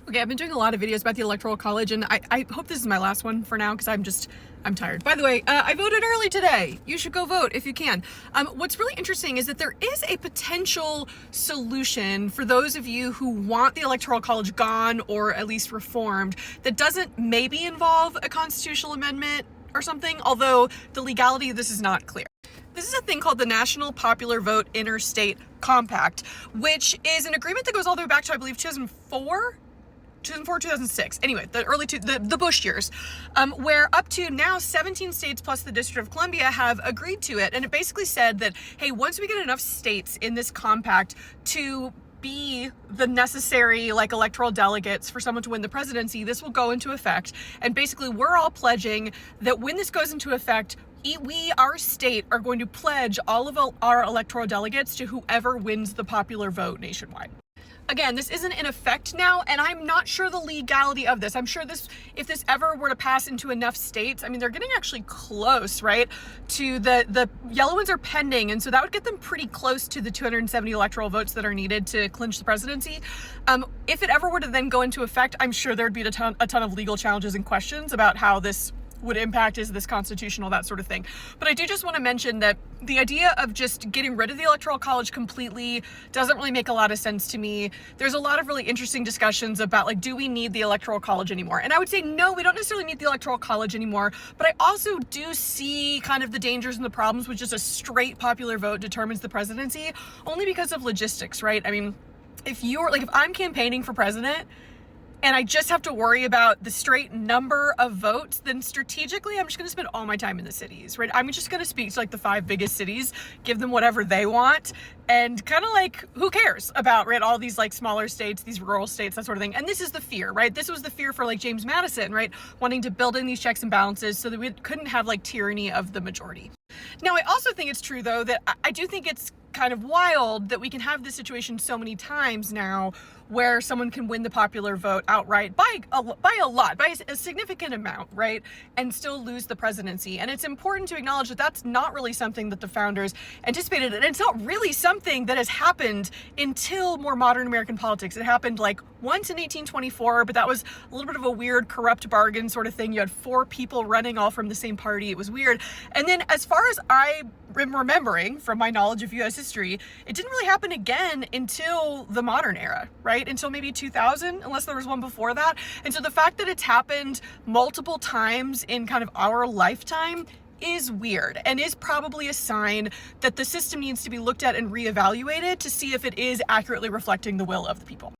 Okay, I've been doing a lot of videos about the Electoral College, and I hope this is my last one for now because I'm tired. By the way, I voted early today. You should go vote if you can. What's really interesting is that there is a potential solution for those of you who want the Electoral College gone or at least reformed that doesn't maybe involve a constitutional amendment or something, although the legality of this is not clear. This is a thing called the National Popular Vote Interstate Compact, which is an agreement that goes all the way back to, I believe, 2006. Anyway, the Bush years, where up to now 17 states plus the District of Columbia have agreed to it. And it basically said that, hey, once we get enough states in this compact to be the necessary electoral delegates for someone to win the presidency, this will go into effect. And basically we're all pledging that when this goes into effect, our state are going to pledge all of our electoral delegates to whoever wins the popular vote nationwide. Again, this isn't in effect now, and I'm not sure the legality of this. I'm sure if this ever were to pass into enough states, I mean, they're getting actually close, right? To the yellow ones are pending, and so that would get them pretty close to the 270 electoral votes that are needed to clinch the presidency. If it ever were to then go into effect, I'm sure there'd be a ton of legal challenges and questions about how this would impact, is this constitutional, that sort of thing. But I do just want to mention that the idea of just getting rid of the Electoral College completely doesn't really make a lot of sense to me. There's a lot of really interesting discussions about do we need the Electoral College anymore? And I would say, no, we don't necessarily need the Electoral College anymore, but I also do see kind of the dangers and the problems with just a straight popular vote determines the presidency, only because of logistics, right? I mean, if I'm campaigning for president, and I just have to worry about the straight number of votes, then strategically, I'm just going to spend all my time in the cities, right? I'm just going to speak to the 5 biggest cities, give them whatever they want, and kind of who cares about, right, all these smaller states, these rural states, that sort of thing. And this is the fear, right? This was the fear for James Madison, right? Wanting to build in these checks and balances so that we couldn't have tyranny of the majority. Now, I also think it's true, though, that I do think it's kind of wild that we can have this situation so many times now where someone can win the popular vote outright by a significant amount, right, and still lose the presidency. And it's important to acknowledge that that's not really something that the founders anticipated, and it's not really something that has happened until more modern American politics. It happened once in 1824, but that was a little bit of a weird corrupt bargain sort of thing. You had 4 people running all from the same party. It was weird. And then as far as I am remembering from my knowledge of U.S. history, it didn't really happen again until the modern era, right? Until maybe 2000, unless there was one before that. And so the fact that it's happened multiple times in kind of our lifetime is weird, and is probably a sign that the system needs to be looked at and reevaluated to see if it is accurately reflecting the will of the people.